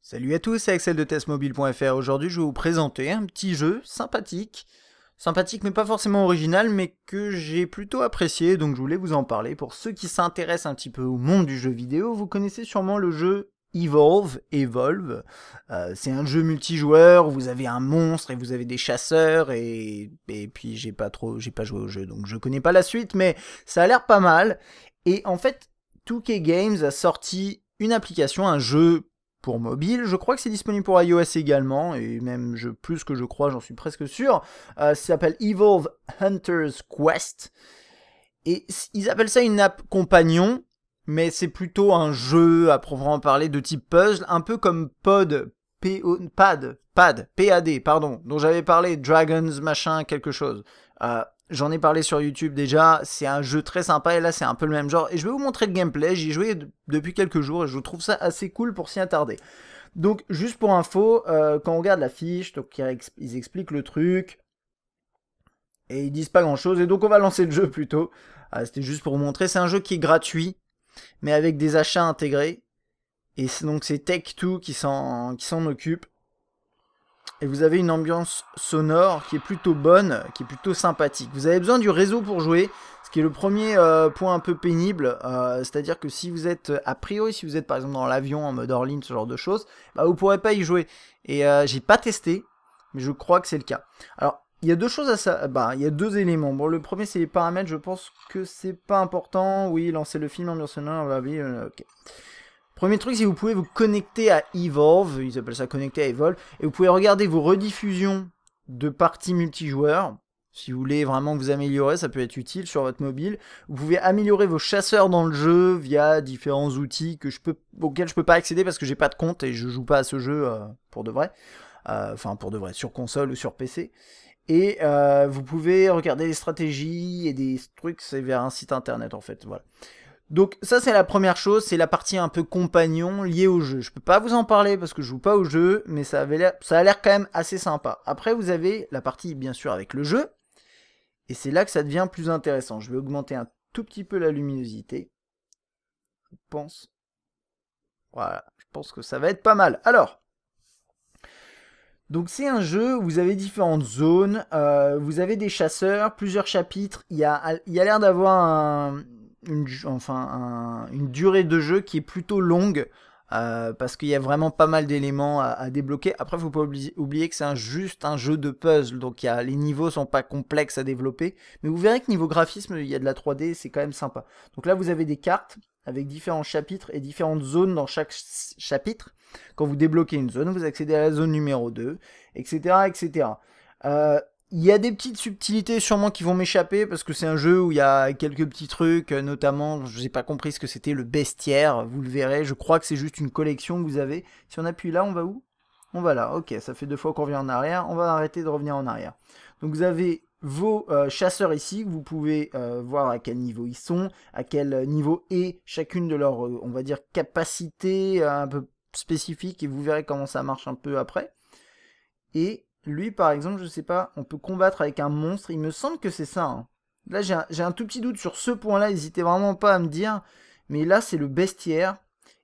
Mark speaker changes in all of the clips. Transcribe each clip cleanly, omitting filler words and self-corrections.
Speaker 1: Salut à tous, c'est Axel de testmobile.fr. Aujourd'hui, je vais vous présenter un petit jeu sympathique. Sympathique mais pas forcément original, mais que j'ai plutôt apprécié, donc je voulais vous en parler. Pour ceux qui s'intéressent un petit peu au monde du jeu vidéo, vous connaissez sûrement le jeu Evolve. C'est un jeu multijoueur où vous avez un monstre et vous avez des chasseurs et puis j'ai pas joué au jeu, donc je connais pas la suite, mais ça a l'air pas mal. Et en fait, 2K Games a sorti une application, un jeu pour mobile. Je crois que c'est disponible pour iOS également, et même plus que je crois, j'en suis presque sûr. Ça s'appelle Evolve Hunter's Quest. Et ils appellent ça une app compagnon, mais c'est plutôt un jeu à proprement parler de type puzzle, un peu comme PAD, pardon, dont j'avais parlé, Dragons, machin, quelque chose. J'en ai parlé sur YouTube déjà, c'est un jeu très sympa et là c'est un peu le même genre. Et je vais vous montrer le gameplay, j'y ai joué depuis quelques jours et je trouve ça assez cool pour s'y attarder. Donc juste pour info, quand on regarde la fiche, donc, ils expliquent le truc et ils disent pas grand chose. Et donc on va lancer le jeu plutôt. C'était juste pour vous montrer, c'est un jeu qui est gratuit mais avec des achats intégrés. Et donc c'est Take-Two qui s'en occupe. Et vous avez une ambiance sonore qui est plutôt bonne, qui est plutôt sympathique. Vous avez besoin du réseau pour jouer, ce qui est le premier point un peu pénible. C'est-à-dire que si vous êtes, a priori, si vous êtes par exemple dans l'avion en mode hors-ligne, ce genre de choses, bah, vous ne pourrez pas y jouer. Et j'ai pas testé, mais je crois que c'est le cas. Alors, il y a deux choses à ça. Bah, il y a deux éléments. Bon, le premier, c'est les paramètres. Je pense que c'est pas important. Oui, lancer le film, ambiance sonore, ok. Premier truc, c'est que vous pouvez vous connecter à Evolve, ils appellent ça connecter à Evolve, et vous pouvez regarder vos rediffusions de parties multijoueurs. Si vous voulez vraiment vous améliorer, ça peut être utile sur votre mobile. Vous pouvez améliorer vos chasseurs dans le jeu via différents outils auxquels je peux pas accéder parce que j'ai pas de compte et je joue pas à ce jeu pour de vrai. Enfin pour de vrai, sur console ou sur PC. Et vous pouvez regarder les stratégies et des trucs, c'est vers un site internet en fait, voilà. Donc ça c'est la première chose, c'est la partie un peu compagnon liée au jeu. Je peux pas vous en parler parce que je joue pas au jeu, mais ça a l'air quand même assez sympa. Après vous avez la partie bien sûr avec le jeu, et c'est là que ça devient plus intéressant. Je vais augmenter un tout petit peu la luminosité. Je pense. Voilà, je pense que ça va être pas mal. Alors, donc c'est un jeu où vous avez différentes zones, vous avez des chasseurs, plusieurs chapitres, il y a l'air d'avoir une durée de jeu qui est plutôt longue, parce qu'il y a vraiment pas mal d'éléments à débloquer. Après, il ne faut pas oublier que c'est juste un jeu de puzzle, donc les niveaux sont pas complexes à développer, mais vous verrez que niveau graphisme, il y a de la 3D, c'est quand même sympa. Donc là, vous avez des cartes avec différents chapitres et différentes zones dans chaque chapitre. Quand vous débloquez une zone, vous accédez à la zone numéro 2, etc. etc. Il y a des petites subtilités sûrement qui vont m'échapper parce que c'est un jeu où il y a quelques petits trucs, notamment, je n'ai pas compris ce que c'était le bestiaire, vous le verrez, je crois que c'est juste une collection que vous avez. Si on appuie là, on va où? On va là, ok, ça fait 2 fois qu'on revient en arrière, on va arrêter de revenir en arrière. Donc vous avez vos chasseurs ici, vous pouvez voir à quel niveau ils sont, à quel niveau est chacune de leurs, on va dire, capacités un peu spécifiques, et vous verrez comment ça marche un peu après. Et lui, par exemple, je sais pas, on peut combattre avec un monstre, il me semble que c'est ça. Hein. Là, j'ai un tout petit doute sur ce point-là, n'hésitez vraiment pas à me dire, mais là, c'est le bestiaire,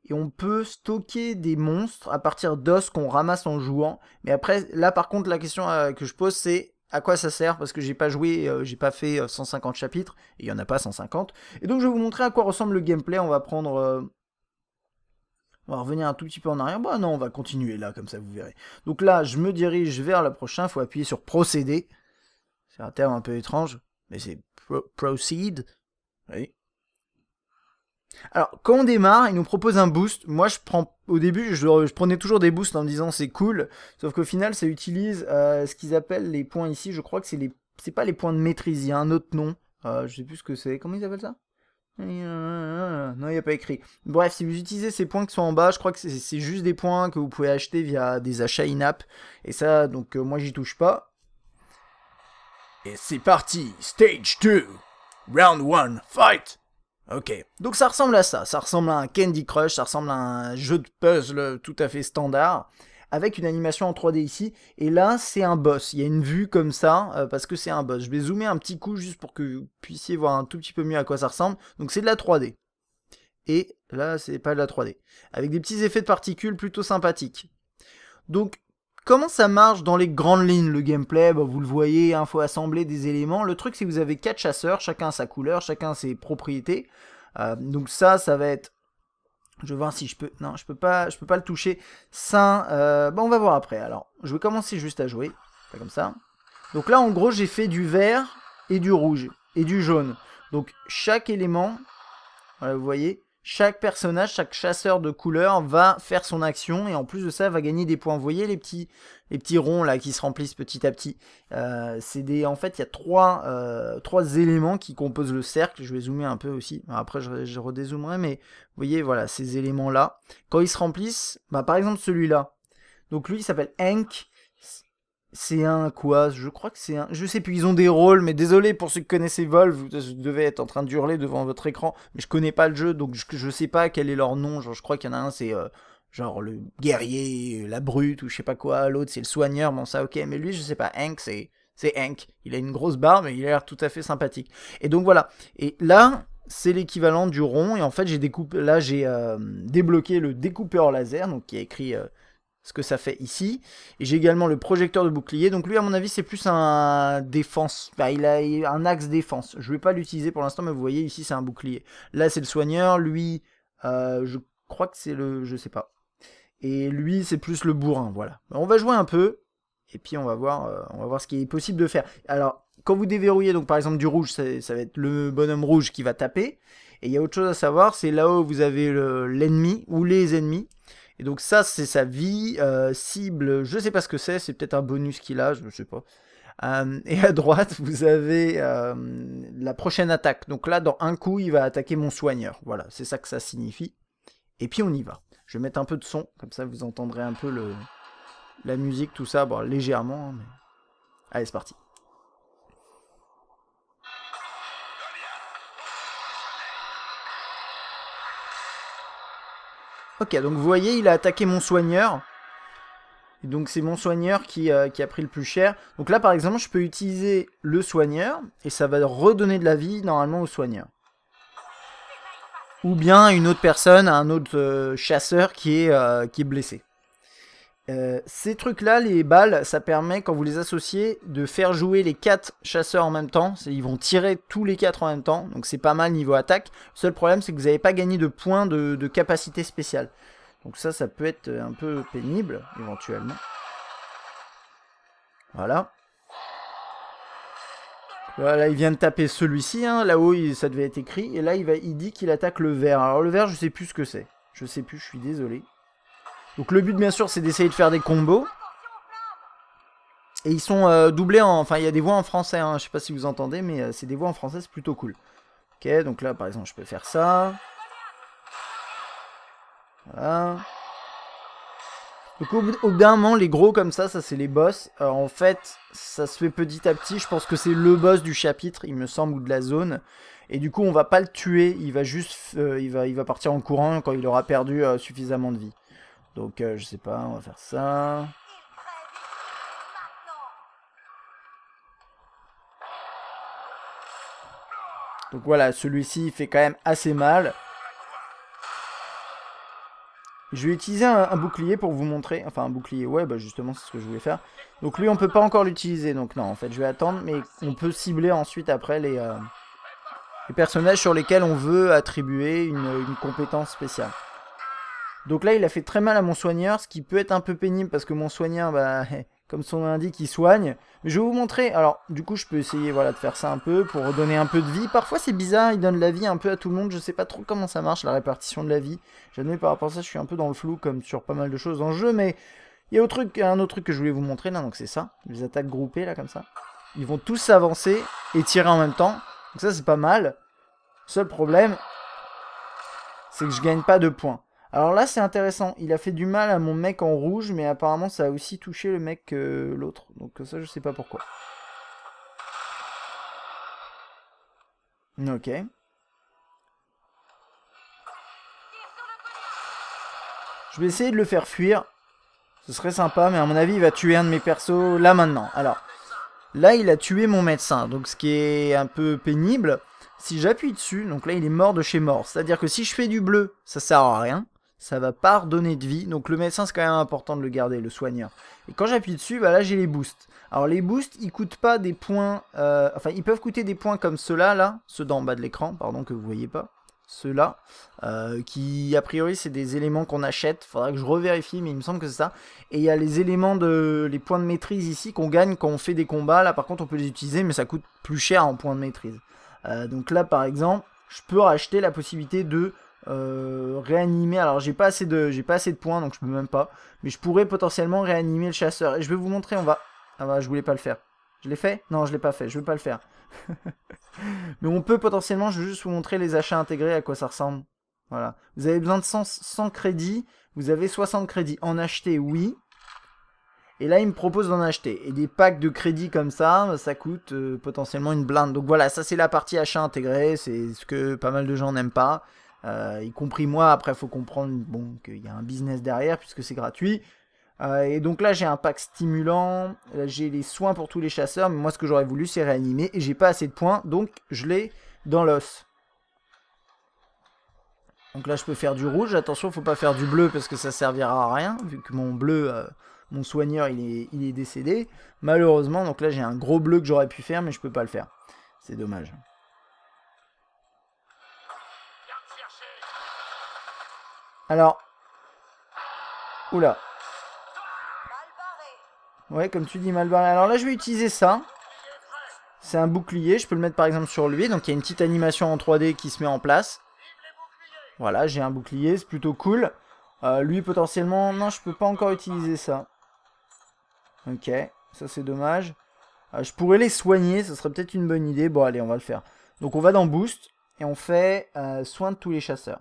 Speaker 1: et on peut stocker des monstres à partir d'os qu'on ramasse en jouant. Mais après, là, par contre, la question que je pose, c'est à quoi ça sert, parce que j'ai pas joué, j'ai pas fait 150 chapitres, et il y en a pas 150. Et donc, je vais vous montrer à quoi ressemble le gameplay, on va prendre... on va revenir un tout petit peu en arrière. Bah non, on va continuer là, comme ça vous verrez. Donc là, je me dirige vers le prochain. Il faut appuyer sur procéder. C'est un terme un peu étrange, mais c'est proceed. Oui. Alors, quand on démarre, il nous propose un boost. Moi, au début, je prenais toujours des boosts en me disant c'est cool. Sauf qu'au final, ça utilise ce qu'ils appellent les points ici. Je crois que c'est pas les points de maîtrise. Il y a un autre nom. Je sais plus ce que c'est. Comment ils appellent ça? Non, il n'y a pas écrit. Bref, si vous utilisez ces points qui sont en bas, je crois que c'est juste des points que vous pouvez acheter via des achats in-app. Et ça, donc moi j'y touche pas. Et c'est parti, Stage 2, Round 1, Fight. Ok, donc ça ressemble à ça. Ça ressemble à un Candy Crush, ça ressemble à un jeu de puzzle tout à fait standard. Avec une animation en 3D ici, et là c'est un boss, il y a une vue comme ça, parce que c'est un boss. Je vais zoomer un petit coup juste pour que vous puissiez voir un tout petit peu mieux à quoi ça ressemble, donc c'est de la 3D. et là c'est pas de la 3D. Avec des petits effets de particules plutôt sympathiques. Donc comment ça marche dans les grandes lignes le gameplay? Bah, vous le voyez, il faut assembler des éléments. Le truc c'est que vous avez 4 chasseurs, chacun a sa couleur, chacun a ses propriétés. Donc ça va être... Je vais voir si je peux... Non, je peux pas le toucher. Ça, bon, on va voir après. Alors, je vais commencer juste à jouer. Pas comme ça. Donc là, en gros, j'ai fait du vert et du rouge et du jaune. Donc, chaque élément, voilà, vous voyez, chaque personnage, chaque chasseur de couleur va faire son action. Et en plus de ça, va gagner des points. Vous voyez les petits ronds là qui se remplissent petit à petit. En fait, il y a trois éléments qui composent le cercle. Je vais zoomer un peu aussi. Après, je redézoomerai, mais vous voyez, voilà, ces éléments-là. Quand ils se remplissent, bah, par exemple celui-là. Donc lui, il s'appelle Hank. C'est un quoi? Je crois que c'est un... Je sais plus, ils ont des rôles, mais désolé pour ceux qui connaissent Evolve, vous devez être en train de hurler devant votre écran, mais je connais pas le jeu, donc je sais pas quel est leur nom. Genre, je crois qu'il y en a un, c'est genre le guerrier, la brute, ou je sais pas quoi, l'autre c'est le soigneur, bon ça ok, mais lui je sais pas, Hank c'est Hank. Il a une grosse barbe, mais il a l'air tout à fait sympathique. Et donc voilà, et là... c'est l'équivalent du rond, et en fait j'ai débloqué le découpeur laser, donc qui a écrit ce que ça fait ici, et j'ai également le projecteur de bouclier, donc lui à mon avis c'est plus un défense, bah, il a un axe défense, je vais pas l'utiliser pour l'instant, mais vous voyez ici c'est un bouclier, là c'est le soigneur, lui je crois que c'est je sais pas, et lui c'est plus le bourrin, voilà. On va jouer un peu, et puis on va voir ce qui est possible de faire. Alors, quand vous déverrouillez, donc par exemple du rouge, ça va être le bonhomme rouge qui va taper. Et il y a autre chose à savoir, c'est là-haut vous avez l'ennemi ou les ennemis. Et donc ça, c'est sa vie, cible, je sais pas ce que c'est peut-être un bonus qu'il a, je sais pas. Et à droite, vous avez la prochaine attaque. Donc là, dans un coup, il va attaquer mon soigneur. Voilà, c'est ça que ça signifie. Et puis on y va. Je vais mettre un peu de son, comme ça vous entendrez un peu la musique, tout ça, bon, légèrement. Mais... allez, c'est parti. Ok, donc vous voyez, il a attaqué mon soigneur. Et donc c'est mon soigneur qui a pris le plus cher. Donc là, par exemple, je peux utiliser le soigneur. Et ça va redonner de la vie, normalement, au soigneur. Ou bien une autre personne, un autre chasseur qui est blessé. Ces trucs-là, les balles, ça permet, quand vous les associez, de faire jouer les 4 chasseurs en même temps. Ils vont tirer tous les 4 en même temps, donc c'est pas mal niveau attaque. Le seul problème, c'est que vous n'avez pas gagné de points de capacité spéciale. Donc ça peut être un peu pénible, éventuellement. Voilà. Voilà, il vient de taper celui-ci, hein. Là-haut, ça devait être écrit. Et là, il dit qu'il attaque le vert. Alors le vert, je sais plus ce que c'est. Je sais plus, je suis désolé. Donc le but bien sûr c'est d'essayer de faire des combos. Et ils sont doublés en... Enfin il y a des voix en français, hein. Je sais pas si vous entendez, mais c'est des voix en français, c'est plutôt cool. Ok, donc là par exemple je peux faire ça. Voilà. Donc au bout d'un moment, les gros comme ça c'est les boss. Alors, en fait, ça se fait petit à petit, je pense que c'est le boss du chapitre, il me semble, ou de la zone. Et du coup on va pas le tuer, il va juste... il va partir en courant quand il aura perdu suffisamment de vie. Donc, je sais pas, on va faire ça. Donc voilà, celui-ci il fait quand même assez mal. Je vais utiliser un bouclier pour vous montrer. Enfin, un bouclier, ouais, bah justement, c'est ce que je voulais faire. Donc lui, on peut pas encore l'utiliser. Donc non, en fait, je vais attendre. Mais on peut cibler ensuite après les personnages sur lesquels on veut attribuer une compétence spéciale. Donc là, il a fait très mal à mon soigneur, ce qui peut être un peu pénible parce que mon soigneur, bah, comme son nom l'indique, il soigne. Mais je vais vous montrer. Alors, du coup, je peux essayer voilà, de faire ça un peu pour redonner un peu de vie. Parfois, c'est bizarre, il donne la vie un peu à tout le monde. Je sais pas trop comment ça marche, la répartition de la vie. J'admets par rapport à ça, je suis un peu dans le flou, comme sur pas mal de choses dans le jeu. Mais il y a un autre truc que je voulais vous montrer là, donc c'est ça. Les attaques groupées, là, comme ça. Ils vont tous s'avancer et tirer en même temps. Donc ça, c'est pas mal. Seul problème, c'est que je gagne pas de points. Alors là, c'est intéressant. Il a fait du mal à mon mec en rouge, mais apparemment, ça a aussi touché le mec l'autre. Donc ça, je sais pas pourquoi. Ok. Je vais essayer de le faire fuir. Ce serait sympa, mais à mon avis, il va tuer un de mes persos là maintenant. Alors, là, il a tué mon médecin. Donc, ce qui est un peu pénible. si j'appuie dessus, donc là il est mort de chez mort. C'est-à-dire que si je fais du bleu, ça sert à rien. Ça va pas redonner de vie. Donc le médecin, c'est quand même important de le garder, le soigneur. Et quand j'appuie dessus, bah là j'ai les boosts. Alors les boosts, ils coûtent pas des points... enfin, ils peuvent coûter des points comme ceux-là, là. Ceux d'en bas de l'écran, pardon, que vous voyez pas. Ceux-là. Qui, a priori, c'est des éléments qu'on achète. Faudra que je revérifie, mais il me semble que c'est ça. Et il y a les éléments de... les points de maîtrise ici qu'on gagne quand on fait des combats. Là, par contre, on peut les utiliser, mais ça coûte plus cher en points de maîtrise. Donc là, par exemple, je peux racheter la possibilité de... réanimer, alors j'ai pas assez de points donc je peux même pas, mais je pourrais potentiellement réanimer le chasseur et je vais vous montrer. On va, ah bah je voulais pas le faire, je l'ai fait, non je l'ai pas fait, je veux pas le faire. Mais on peut potentiellement, je veux juste vous montrer les achats intégrés, à quoi ça ressemble. Voilà, vous avez besoin de 100 crédits, vous avez 60 crédits, en acheter oui, et là il me propose d'en acheter, et des packs de crédits comme ça coûte potentiellement une blinde. Donc voilà, ça c'est la partie achat intégré, c'est ce que pas mal de gens n'aiment pas. Y compris moi. Après faut comprendre bon, qu'il y a un business derrière puisque c'est gratuit. Et donc là j'ai un pack stimulant, j'ai les soins pour tous les chasseurs, mais moi ce que j'aurais voulu c'est réanimer et j'ai pas assez de points donc je l'ai dans l'os. Donc là je peux faire du rouge, attention faut pas faire du bleu parce que ça servira à rien vu que mon bleu, mon soigneur il est décédé malheureusement. Donc là j'ai un gros bleu que j'aurais pu faire mais je peux pas le faire, c'est dommage. Alors, oula. Ouais, comme tu dis, mal barré. Alors là, je vais utiliser ça. C'est un bouclier. Je peux le mettre par exemple sur lui. Donc il y a une petite animation en 3D qui se met en place. Voilà, j'ai un bouclier. C'est plutôt cool. Lui, potentiellement... Non, je peux pas encore utiliser ça. Ok, ça c'est dommage. Je pourrais les soigner. Ça serait peut-être une bonne idée. Bon, allez, on va le faire. Donc on va dans Boost. Et on fait soin de tous les chasseurs.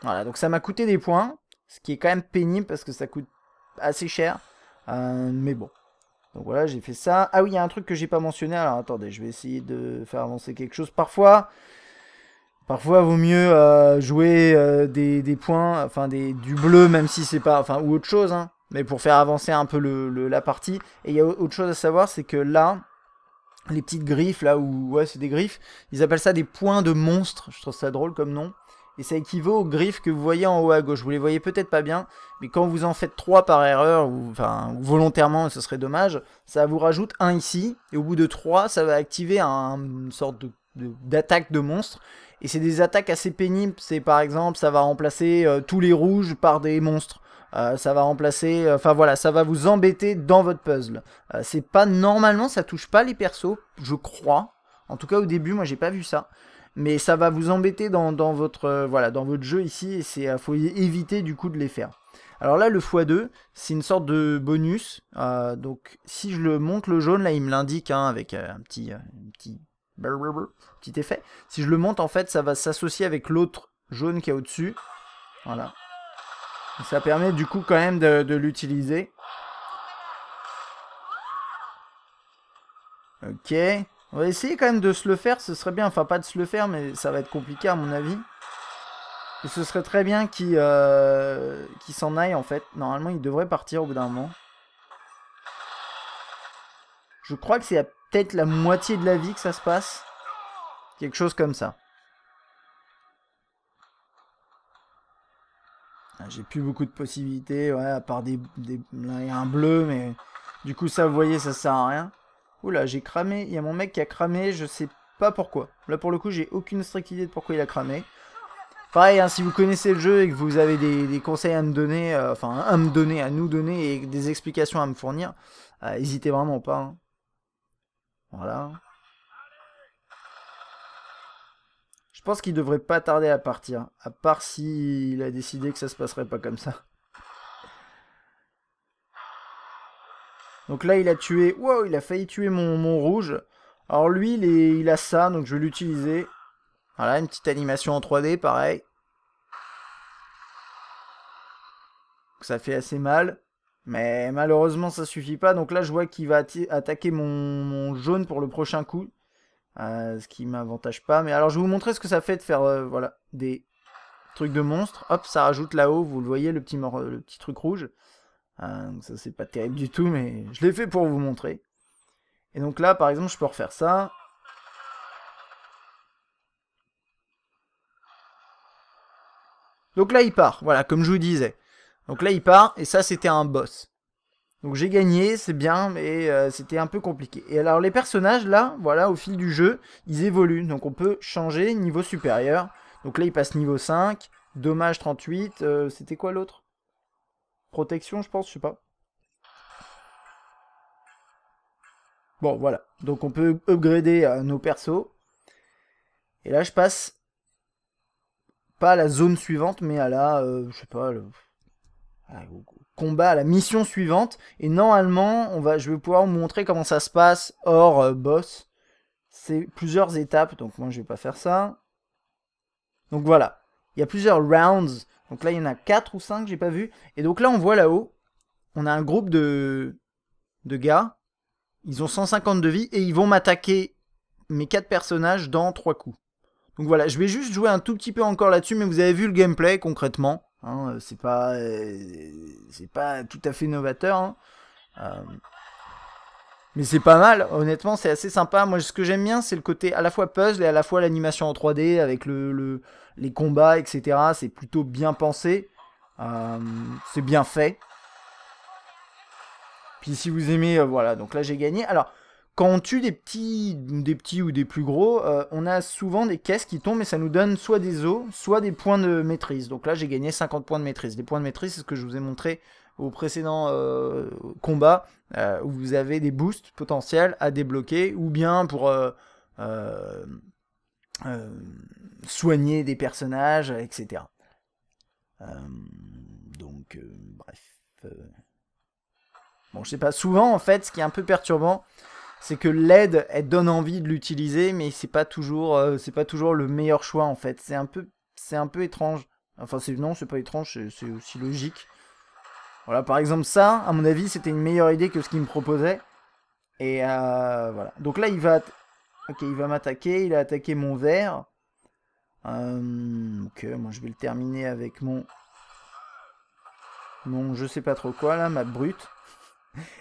Speaker 1: Voilà, donc ça m'a coûté des points, ce qui est quand même pénible parce que ça coûte assez cher, mais bon. Donc voilà, j'ai fait ça. Ah oui, il y a un truc que j'ai pas mentionné, alors attendez, je vais essayer de faire avancer quelque chose. Parfois vaut mieux jouer des points, enfin du bleu, même si c'est pas, enfin ou autre chose, hein, mais pour faire avancer un peu la partie. Et il y a autre chose à savoir, c'est que là, les petites griffes, là où, ouais c'est des griffes, ils appellent ça des points de monstre, je trouve ça drôle comme nom. Et ça équivaut aux griffes que vous voyez en haut à gauche. Vous les voyez peut-être pas bien, mais quand vous en faites 3 par erreur, ou enfin volontairement, ce serait dommage, ça vous rajoute 1 ici, et au bout de 3, ça va activer une sorte d'attaque de monstre. Et c'est des attaques assez pénibles, c'est par exemple, ça va remplacer tous les rouges par des monstres. Ça va remplacer, enfin voilà, ça va vous embêter dans votre puzzle. C'est pas, normalement, ça touche pas les persos, je crois. En tout cas au début, moi j'ai pas vu ça. Mais ça va vous embêter dans votre, voilà, dans votre jeu ici, et c'est faut éviter du coup de les faire. Alors là, le x2, c'est une sorte de bonus. Donc si je le monte le jaune, là il me l'indique hein, avec un petit effet. Si je le monte, en fait, ça va s'associer avec l'autre jaune qui est au-dessus. Voilà. Et ça permet du coup quand même de l'utiliser. Ok. On va essayer quand même de se le faire, ce serait bien. Enfin, pas de se le faire, mais ça va être compliqué à mon avis. Et ce serait très bien qu'il s'en aille, en fait. Normalement, il devrait partir au bout d'un moment. Je crois que c'est à peut-être la moitié de la vie que ça se passe. Quelque chose comme ça. J'ai plus beaucoup de possibilités, ouais, à part là, il y a un bleu, mais du coup, ça, vous voyez, ça sert à rien. Oula, j'ai cramé, il y a mon mec qui a cramé, je sais pas pourquoi. Là, pour le coup, j'ai aucune stricte idée de pourquoi il a cramé. Pareil, hein, si vous connaissez le jeu et que vous avez des conseils à me donner, enfin, à nous donner, et des explications à me fournir, n'hésitez vraiment pas. Hein. Voilà. Je pense qu'il devrait pas tarder à partir, à part s'il a décidé que ça se passerait pas comme ça. Donc là, il a tué... Wow, il a failli tuer mon rouge. Alors lui, il a ça, donc je vais l'utiliser. Voilà, une petite animation en 3D, pareil. Ça fait assez mal. Mais malheureusement, ça suffit pas. Donc là, je vois qu'il va attaquer mon jaune pour le prochain coup. Ce qui m'avantage pas. Mais alors, je vais vous montrer ce que ça fait de faire voilà, des trucs de monstres. Hop, ça rajoute là-haut, vous le voyez, le petit truc rouge. Donc ça c'est pas terrible du tout, mais je l'ai fait pour vous montrer. Et donc là, par exemple, je peux refaire ça. Donc là il part, voilà, comme je vous disais. Donc là il part, et ça c'était un boss. Donc j'ai gagné, c'est bien, mais c'était un peu compliqué. Et alors les personnages là, voilà, au fil du jeu, ils évoluent. Donc on peut changer niveau supérieur. Donc là il passe niveau 5, dommage 38, c'était quoi l'autre? Protection je pense, je sais pas. Bon voilà, donc on peut upgrader nos persos. Et là je passe pas à la zone suivante, mais à la, je sais pas, au combat, à la mission suivante. Et normalement, je vais pouvoir vous montrer comment ça se passe hors boss. C'est plusieurs étapes, donc moi je vais pas faire ça. Donc voilà, il y a plusieurs rounds. Donc là il y en a 4 ou 5, j'ai pas vu. Et donc là on voit là-haut, on a un groupe de gars. Ils ont 150 de vie et ils vont m'attaquer mes 4 personnages dans 3 coups. Donc voilà, je vais juste jouer un tout petit peu encore là-dessus, mais vous avez vu le gameplay concrètement. Hein, c'est pas tout à fait novateur. Hein. Mais c'est pas mal, honnêtement, c'est assez sympa. Moi, ce que j'aime bien, c'est le côté à la fois puzzle et à la fois l'animation en 3D avec les combats, etc. C'est plutôt bien pensé. C'est bien fait. Puis si vous aimez, voilà, donc là j'ai gagné. Alors, quand on tue des petits ou des plus gros, on a souvent des caisses qui tombent et ça nous donne soit des os, soit des points de maîtrise. Donc là j'ai gagné 50 points de maîtrise. Les points de maîtrise, c'est ce que je vous ai montré au précédent combat, où vous avez des boosts potentiels à débloquer, ou bien pour soigner des personnages, etc. Bref... Bon, je sais pas, souvent en fait, ce qui est un peu perturbant, c'est que l'aide, elle donne envie de l'utiliser, mais c'est pas toujours le meilleur choix en fait. C'est un peu étrange. Enfin, non, c'est pas étrange, c'est aussi logique. Voilà, par exemple ça, à mon avis, c'était une meilleure idée que ce qu'il me proposait. Et voilà. Donc là, il va m'attaquer. Il a attaqué mon verre. Ok, moi je vais le terminer avec mon je sais pas trop quoi là, ma brute.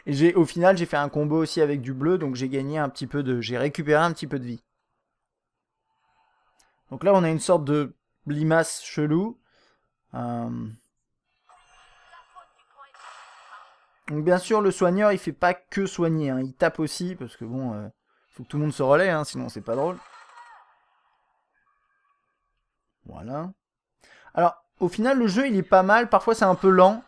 Speaker 1: Et au final, j'ai fait un combo aussi avec du bleu, donc j'ai gagné j'ai récupéré un petit peu de vie. Donc là, on a une sorte de limace chelou. Donc bien sûr, le soigneur, il fait pas que soigner, hein. Il tape aussi, parce que bon, faut que tout le monde se relaie, hein, sinon c'est pas drôle. Voilà. Alors, au final, le jeu, il est pas mal. Parfois, c'est un peu lent.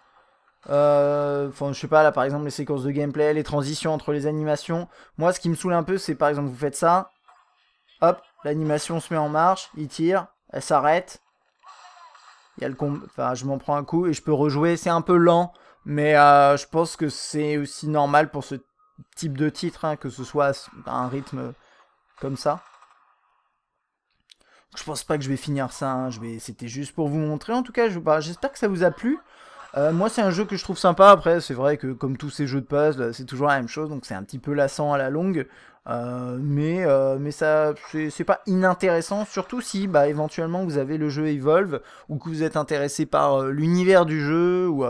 Speaker 1: Enfin, je sais pas, là, par exemple, les séquences de gameplay, les transitions entre les animations. Moi, ce qui me saoule un peu, c'est par exemple, vous faites ça. Hop, l'animation se met en marche, il tire, elle s'arrête. Il y a le enfin, je m'en prends un coup et je peux rejouer. C'est un peu lent, mais je pense que c'est aussi normal pour ce type de titre, hein, que ce soit à un rythme comme ça. Je pense pas que je vais finir ça, hein. C'était juste pour vous montrer. En tout cas, j'espère que ça vous a plu. Moi, c'est un jeu que je trouve sympa. Après, c'est vrai que comme tous ces jeux de puzzle, c'est toujours la même chose, donc c'est un petit peu lassant à la longue. Mais ça, c'est pas inintéressant, surtout si éventuellement vous avez le jeu Evolve ou que vous êtes intéressé par l'univers du jeu ou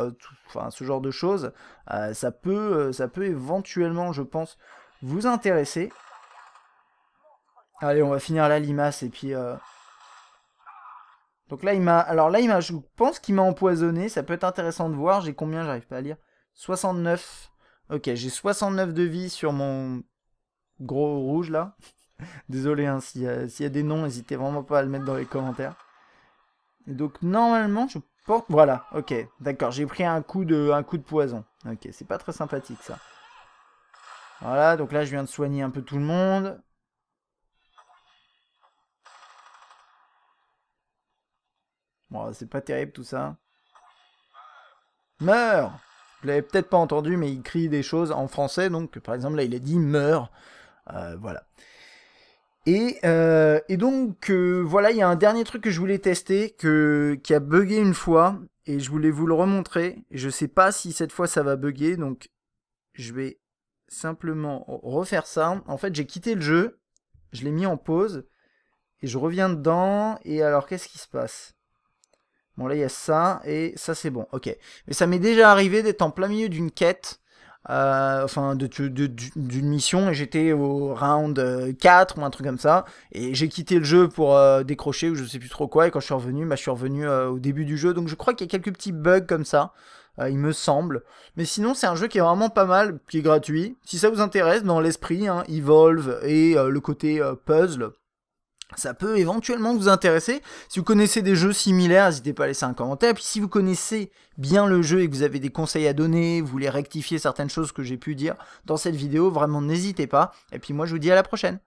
Speaker 1: enfin, ce genre de choses. Ça peut éventuellement, je pense, vous intéresser. Allez, on va finir la limace et puis... Donc là, je pense qu'il m'a empoisonné. Ça peut être intéressant de voir. J'ai combien? J'arrive pas à lire. 69. Ok, j'ai 69 de vie sur mon gros rouge là. Désolé, hein, s'il y a des noms, n'hésitez vraiment pas à le mettre dans les commentaires. Et donc normalement, je porte... Voilà, ok, d'accord. J'ai pris un coup de poison. Ok, c'est pas très sympathique ça. Voilà, donc là, je viens de soigner un peu tout le monde. Bon, c'est pas terrible tout ça. Meurs! Vous l'avez peut-être pas entendu, mais il crie des choses en français, donc par exemple là il a dit meurs. Voilà. Et donc voilà, il y a un dernier truc que je voulais tester, qui a bugué une fois, et je voulais vous le remontrer. Je sais pas si cette fois ça va bugger, donc je vais simplement refaire ça. En fait, j'ai quitté le jeu, je l'ai mis en pause, et je reviens dedans, et alors qu'est-ce qui se passe? Bon là il y a ça, et ça c'est bon, ok. Mais ça m'est déjà arrivé d'être en plein milieu d'une quête, enfin d'une mission, et j'étais au round 4 ou un truc comme ça, et j'ai quitté le jeu pour décrocher ou je sais plus trop quoi, et quand je suis revenu, bah, je suis revenu au début du jeu, donc je crois qu'il y a quelques petits bugs comme ça, il me semble. Mais sinon, c'est un jeu qui est vraiment pas mal, qui est gratuit. Si ça vous intéresse, dans l'esprit, hein, Evolve et le côté puzzle, ça peut éventuellement vous intéresser. Si vous connaissez des jeux similaires, n'hésitez pas à laisser un commentaire. Puis si vous connaissez bien le jeu et que vous avez des conseils à donner, vous voulez rectifier certaines choses que j'ai pu dire dans cette vidéo, vraiment n'hésitez pas. Et puis moi je vous dis à la prochaine.